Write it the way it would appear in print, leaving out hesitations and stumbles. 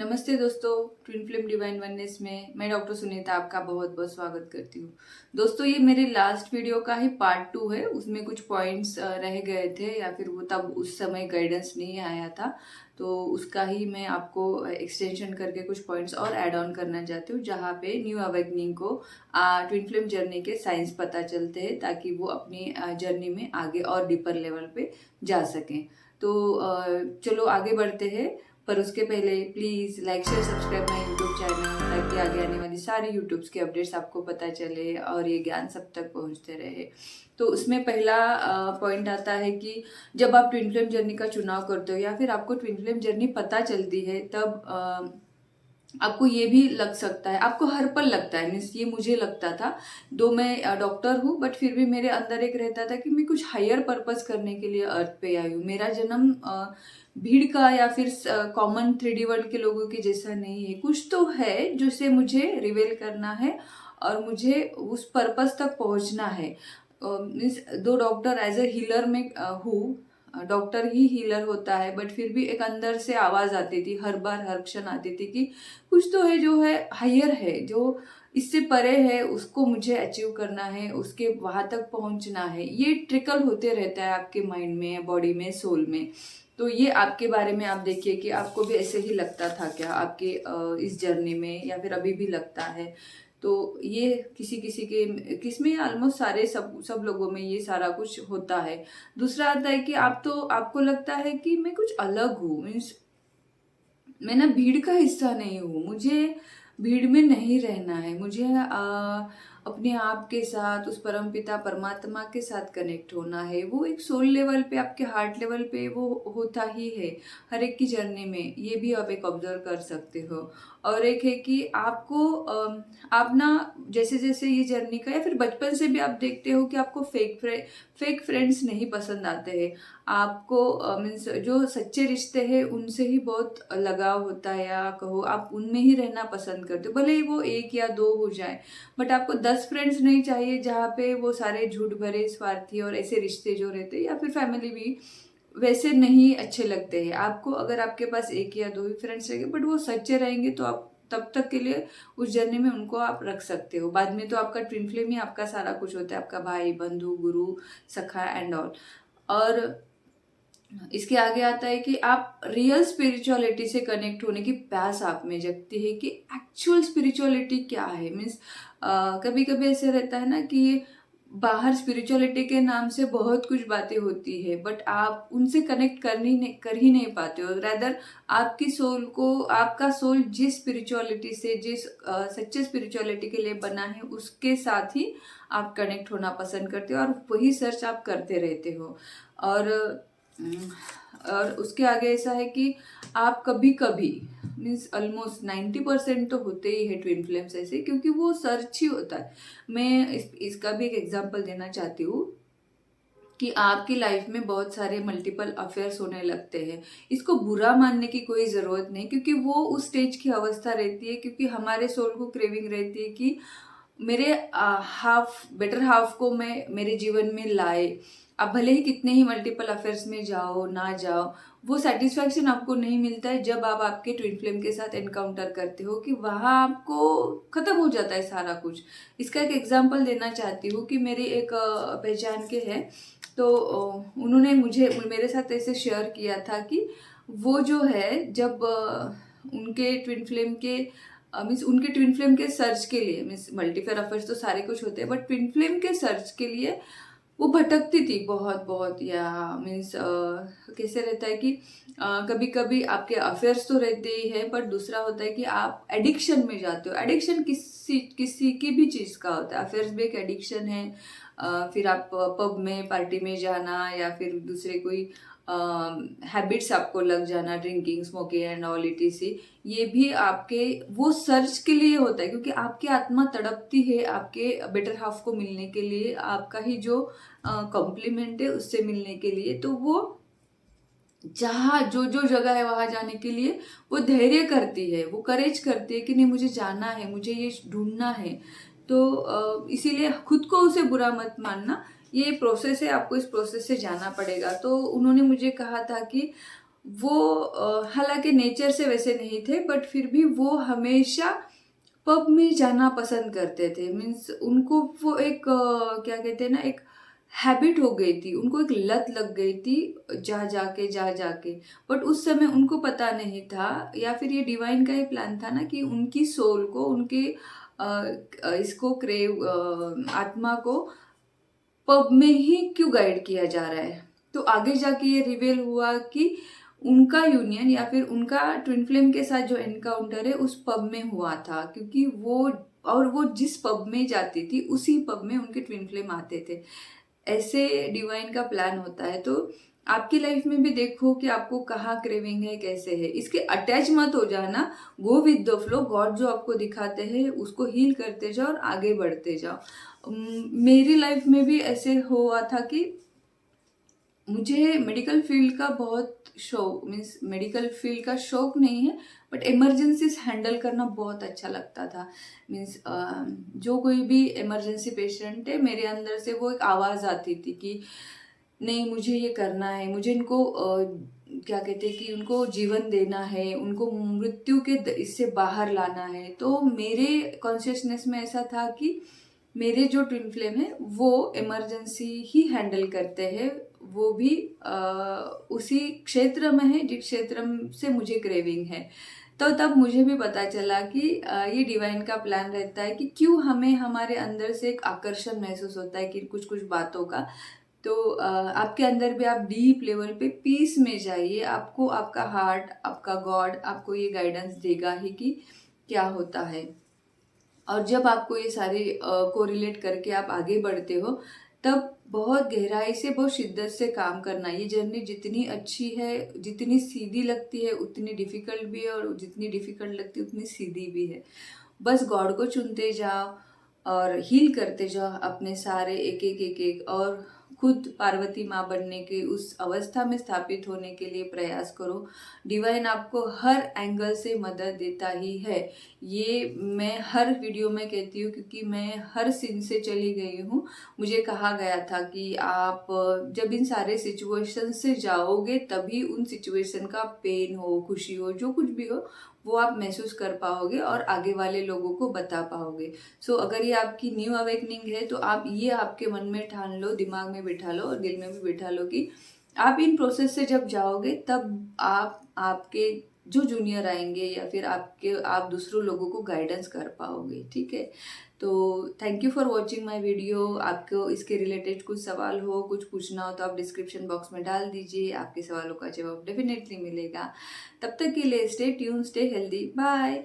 नमस्ते दोस्तों, twin flame divine oneness में मैं डॉक्टर सुनीता आपका बहुत बहुत स्वागत करती हूँ। दोस्तों, ये मेरे लास्ट वीडियो का ही पार्ट 2 है। उसमें कुछ पॉइंट्स रह गए थे या फिर वो तब उस समय गाइडेंस नहीं आया था, तो उसका ही मैं आपको एक्सटेंशन करके कुछ पॉइंट्स और ऐड ऑन करना चाहती हूँ, जहाँ पे न्यू अवेकनिंग को ट्विन फ्लेम जर्नी के साइंस पता चलते हैं, ताकि वो अपनी जर्नी में आगे और डीपर लेवल पे जा सकें। तो चलो आगे बढ़ते हैं, पर उसके पहले please like share subscribe my YouTube channel, ताकि आगे आने वाली सारी यूट्यूब्स के अपडेट्स आपको पता चले और ये ज्ञान सब तक पहुंचते रहे। तो उसमें पहला पॉइंट आता है कि जब आप ट्विन फ्लेम जर्नी का चुनाव करते हो या फिर आपको ट्विन फ्लेम जर्नी पता चलती है, तब आपको ये भी लग सकता है, आपको हर पल लगता है, मीन्स ये मुझे लगता था। दो मैं डॉक्टर हूँ, बट फिर भी मेरे अंदर एक रहता था कि मैं कुछ हायर पर्पस करने के लिए अर्थ पे आई हूँ। मेरा जन्म भीड़ का या फिर कॉमन 3D वर्ल्ड के लोगों के जैसा नहीं है। कुछ तो है जिसे मुझे रिवेल करना है और मुझे उस पर्पस तक पहुंचना है। मीन्स दो डॉक्टर एज ए हीलर में हूँ, डॉक्टर ही हीलर होता है, बट फिर भी एक अंदर से आवाज आती थी, हर बार हर क्षण आती थी कि कुछ तो है जो है हायर है, जो इससे परे है, उसको मुझे अचीव करना है, उसके वहां तक पहुंचना है। ये ट्रिकल होते रहता है आपके माइंड में, बॉडी में, सोल में। तो ये आपके बारे में आप देखिए कि आपको भी ऐसे ही लगता था क्या आपके इस जर्नी में, या फिर अभी भी लगता है। तो ये किसी किसी के किसमें, ऑलमोस्ट सारे सब लोगों में ये सारा कुछ होता है। दूसरा आता है कि आपको लगता है कि मैं कुछ अलग हूँ, मीन्स मैं ना भीड़ का हिस्सा नहीं हूँ, मुझे भीड़ में नहीं रहना है, मुझे अपने आप के साथ, उस परम पिता परमात्मा के साथ कनेक्ट होना है। वो एक सोल लेवल पे, आपके हार्ट लेवल पे वो होता ही है हर एक की जर्नी में। ये भी आप एक ऑब्जर्व कर सकते हो। और एक है कि आपको आप ना जैसे जैसे ये जर्नी का, या फिर बचपन से भी आप देखते हो कि आपको फेक फ्रेंड्स नहीं पसंद आते हैं। आपको मीन्स जो सच्चे रिश्ते हैं उनसे ही बहुत लगाव होता है, या कहो आप उनमें ही रहना पसंद करते हो, भले ही वो एक या दो हो जाए। बट आपको 10 फ्रेंड्स नहीं चाहिए जहाँ पे वो सारे झूठ भरे, स्वार्थी और ऐसे रिश्ते जो रहते हैं, या फिर फैमिली भी वैसे नहीं अच्छे लगते हैं आपको। अगर आपके पास एक या दो ही फ्रेंड्स रहेंगे बट वो सच्चे रहेंगे, तो आप तब तक के लिए उस जर्नी में उनको आप रख सकते हो। बाद में तो आपका ट्विन फ्लेम ही आपका सारा कुछ होता है, आपका भाई, बंधु, गुरु, सखा एंड ऑल। और इसके आगे आता है कि आप रियल स्पिरिचुअलिटी से कनेक्ट होने की प्यास आप में जगती है कि एक्चुअल स्पिरिचुअलिटी क्या है। मीन्स कभी कभी ऐसे रहता है ना कि बाहर स्पिरिचुअलिटी के नाम से बहुत कुछ बातें होती है, बट आप उनसे कनेक्ट कर ही नहीं पाते हो। रैदर आपकी सोल को, आपका सोल जिस स्पिरिचुअलिटी से, जिस सच्चे स्पिरिचुअलिटी के लिए बना है, उसके साथ ही आप कनेक्ट होना पसंद करते हो, और वही सर्च आप करते रहते हो। और हम्म, और उसके आगे ऐसा है कि आप कभी कभी, मीन्स ऑलमोस्ट 90% तो होते ही है ट्विन फ्लेम्स ऐसे, क्योंकि वो सर्च ही होता है। मैं इसका भी एक एग्जांपल देना चाहती हूँ कि आपकी लाइफ में बहुत सारे मल्टीपल अफेयर्स होने लगते हैं। इसको बुरा मानने की कोई ज़रूरत नहीं, क्योंकि वो उस स्टेज की अवस्था रहती है, क्योंकि हमारे सोल को क्रेविंग रहती है कि मेरे हाफ, बेटर हाफ को मैं मेरे जीवन में लाए। आप भले ही कितने ही मल्टीपल अफेयर्स में जाओ ना जाओ, वो सेटिस्फैक्शन आपको नहीं मिलता है जब आप आपके ट्विन फ्लेम के साथ एनकाउंटर करते हो, कि वहाँ आपको खत्म हो जाता है सारा कुछ। इसका एक एग्जांपल देना चाहती हूँ कि मेरी एक पहचान के है, तो उन्होंने मुझे मेरे साथ ऐसे शेयर किया था कि वो जो है, जब उनके ट्विन फ्लेम के मीन्स उनके ट्विन फ्लेम के सर्च के लिए, मीन्स मल्टीफेयर अफेयर्स तो सारे कुछ होते हैं, बट ट्विन फ्लेम के सर्च के लिए वो भटकती थी बहुत बहुत। या मीन्स कैसे रहता है कि कभी कभी आपके अफेयर्स तो रहते ही है, बट दूसरा होता है कि आप एडिक्शन में जाते हो। एडिक्शन किसी किसी की भी चीज़ का होता है, अफेयर्स भी एक एडिक्शन है। फिर आप पब में, पार्टी में जाना, या फिर दूसरे कोई हैबिट्स आपको लग जाना, drinking, smoking and all etc., ये भी आपके वो सर्च के लिए होता है, क्योंकि आपकी आत्मा तड़पती है आपके बेटर हाफ को मिलने के लिए, आपका ही जो कॉम्प्लीमेंट है उससे मिलने के लिए। तो वो जहाँ जो जो जगह है वहां जाने के लिए वो धैर्य करती है, वो करेज करती है कि नहीं, मुझे जाना है, मुझे ये ढूंढना है। तो इसीलिए खुद को उसे बुरा मत मानना, ये प्रोसेस है, आपको इस प्रोसेस से जाना पड़ेगा। तो उन्होंने मुझे कहा था कि वो हालांकि नेचर से वैसे नहीं थे, बट फिर भी वो हमेशा पब में जाना पसंद करते थे। मीन्स उनको वो एक क्या कहते हैं ना, एक हैबिट हो गई थी, उनको एक लत लग गई थी, जा जाके। बट उस समय उनको पता नहीं था, या फिर ये डिवाइन का ही प्लान था ना, कि उनकी सोल को, उनके इसको क्रेव, आत्मा को पब में ही क्यों गाइड किया जा रहा है। तो आगे जाके ये रिवेल हुआ कि उनका यूनियन या फिर उनका ट्विन फ्लेम के साथ जो एनकाउंटर है उस पब में हुआ था, क्योंकि वो जिस पब में जाती थी उसी पब में उनके ट्विन फ्लेम आते थे। ऐसे डिवाइन का प्लान होता है। तो आपकी लाइफ में भी देखो कि आपको कहाँ क्रेविंग है, कैसे है, इसके अटैच मत हो जाना। Go with the flow, God जो आपको दिखाते हैं उसको हील करते जाओ और आगे बढ़ते जाओ। मेरी लाइफ में भी ऐसे हुआ था कि मुझे मेडिकल फील्ड का बहुत शौक, मीन्स मेडिकल फील्ड का शौक नहीं है, बट इमरजेंसीज हैंडल करना बहुत अच्छा लगता था। मीन्स जो कोई भी इमरजेंसी पेशेंट है, मेरे अंदर से वो एक आवाज़ आती थी कि नहीं, मुझे ये करना है, मुझे इनको क्या कहते हैं कि उनको जीवन देना है, उनको मृत्यु के इससे बाहर लाना है। तो मेरे कॉन्शियसनेस में ऐसा था कि मेरे जो ट्विन फ्लेम है वो इमरजेंसी ही हैंडल करते हैं, वो भी उसी क्षेत्र में है जिस क्षेत्र से मुझे क्रेविंग है। तो तब मुझे भी पता चला कि ये डिवाइन का प्लान रहता है कि क्यों हमें हमारे अंदर से एक आकर्षण महसूस होता है कि कुछ कुछ बातों का। तो आपके अंदर भी आप डीप लेवल पे पीस में जाइए, आपको आपका हार्ट, आपका गॉड आपको ये गाइडेंस देगा ही कि क्या होता है। और जब आपको ये सारे कोरिलेट करके आप आगे बढ़ते हो, तब बहुत गहराई से, बहुत शिद्दत से काम करना। ये जर्नी जितनी अच्छी है, जितनी सीधी लगती है उतनी डिफिकल्ट भी है, और जितनी डिफिकल्ट लगती है उतनी सीधी भी है। बस गॉड को चुनते जाओ और हील करते जाओ अपने सारे एक एक और खुद पार्वती माँ बनने के उस अवस्था में स्थापित होने के लिए प्रयास करो। डिवाइन आपको हर एंगल से मदद देता ही है। ये मैं हर वीडियो में कहती हूँ, क्योंकि मैं हर सीन से चली गई हूँ। मुझे कहा गया था कि आप जब इन सारे सिचुएशन से जाओगे तभी उन सिचुएशन का पेन हो, खुशी हो, जो कुछ भी हो, वो आप महसूस कर पाओगे और आगे वाले लोगों को बता पाओगे। सो अगर ये आपकी न्यू अवेकनिंग है तो आप ये आपके मन में ठान लो, दिमाग में बिठा लो और दिल में भी बिठा लो कि आप इन प्रोसेस से जब जाओगे तब आप आपके जो जूनियर आएंगे या फिर आप दूसरों लोगों को गाइडेंस कर पाओगे। ठीक है, तो thank you for watching my video. आपको इसके रिलेटेड कुछ सवाल हो, कुछ पूछना हो तो आप डिस्क्रिप्शन बॉक्स में डाल दीजिए, आपके सवालों का जवाब डेफिनेटली मिलेगा। तब तक के लिए stay tune, stay healthy, bye.